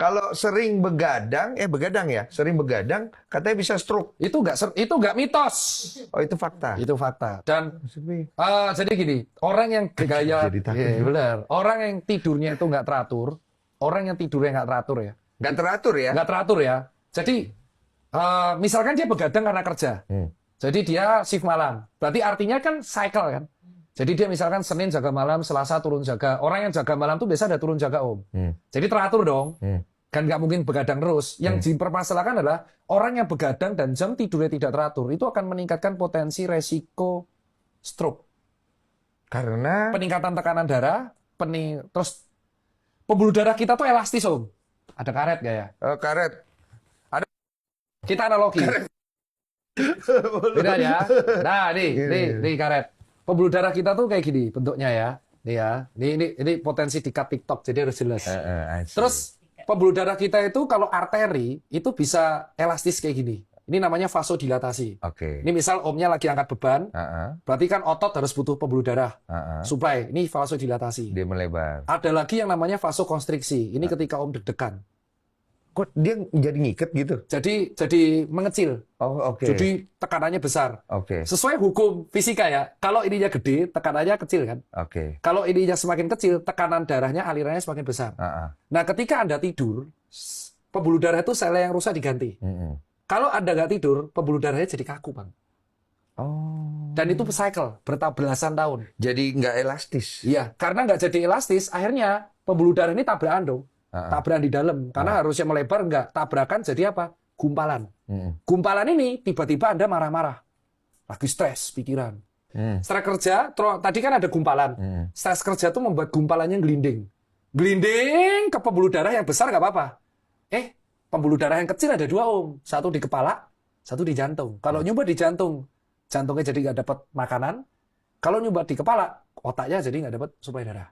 Kalau sering begadang ya, sering begadang katanya bisa stroke. Itu nggak mitos. Oh, itu fakta. Itu fakta. Dan Maksudnya, jadi gini, orang yang gaya, jadi takut. iya, benar. Orang yang tidurnya itu nggak teratur, nggak teratur ya? nggak teratur ya. Jadi misalkan dia begadang karena kerja, jadi dia shift malam. Berarti artinya kan cycle kan. Jadi dia misalkan Senin jaga malam, Selasa turun jaga. Orang yang jaga malam tuh biasa ada turun jaga om. Jadi teratur dong. Kan nggak mungkin begadang terus. Yang dipermasalahkan adalah orang yang begadang dan jam tidurnya tidak teratur. Itu akan meningkatkan potensi resiko stroke. Karena Peningkatan tekanan darah, terus pembuluh darah kita tuh elastis om. Ada karet gak ya? karet. Kita analogi. Beda ya. Nah, nih karet. Pembuluh darah kita tuh kayak gini bentuknya ya. Nih ya. Ini potensi di-cut TikTok jadi harus jelas. Terus pembuluh darah kita itu kalau arteri itu bisa elastis kayak gini. Ini namanya vasodilatasi. Oke. Ini misal omnya lagi angkat beban, berarti kan otot harus butuh pembuluh darah. Supply. Ini vasodilatasi. Dia melebar. Ada lagi yang namanya vasokonstriksi. Ini ketika om deg-degan. Kok dia jadi ngiket gitu? Jadi mengecil. Oh, oke. Jadi tekanannya besar. Oke. Sesuai hukum fisika ya. Kalau ininya gede, tekanannya kecil kan. Oke. Kalau ininya semakin kecil, tekanan darahnya alirannya semakin besar. Nah, ketika Anda tidur, pembuluh darah itu sel yang rusak diganti. Kalau Anda nggak tidur, pembuluh darahnya jadi kaku, Bang. Oh. Dan itu cycle, belasan tahun. Jadi nggak elastis. Iya, karena nggak jadi elastis, akhirnya pembuluh darah ini tabrakan dong. Tabrakan di dalam. Karena harusnya melebar, nggak. Tabrakan jadi apa? Gumpalan. Gumpalan ini tiba-tiba Anda marah-marah. Lagi stres pikiran. Stres kerja, tadi kan ada gumpalan. Stres kerja itu membuat gumpalannya gelinding. Gelinding ke pembuluh darah yang besar nggak apa-apa. Pembuluh darah yang kecil ada 2 om. Satu di kepala, satu di jantung. Kalau nyumbat di jantung, jantungnya jadi nggak dapat makanan. Kalau nyumbat di kepala, otaknya jadi nggak dapat suplai darah.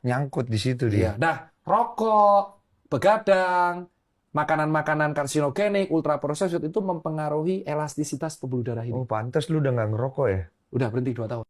Nyangkut di situ dia. Iya. Nah, rokok, begadang, makanan-makanan karsinogenik, ultraproses itu mempengaruhi elastisitas pembuluh darah ini. Oh, pantas lu udah nggak ngerokok ya? Udah berhenti 2 tahun.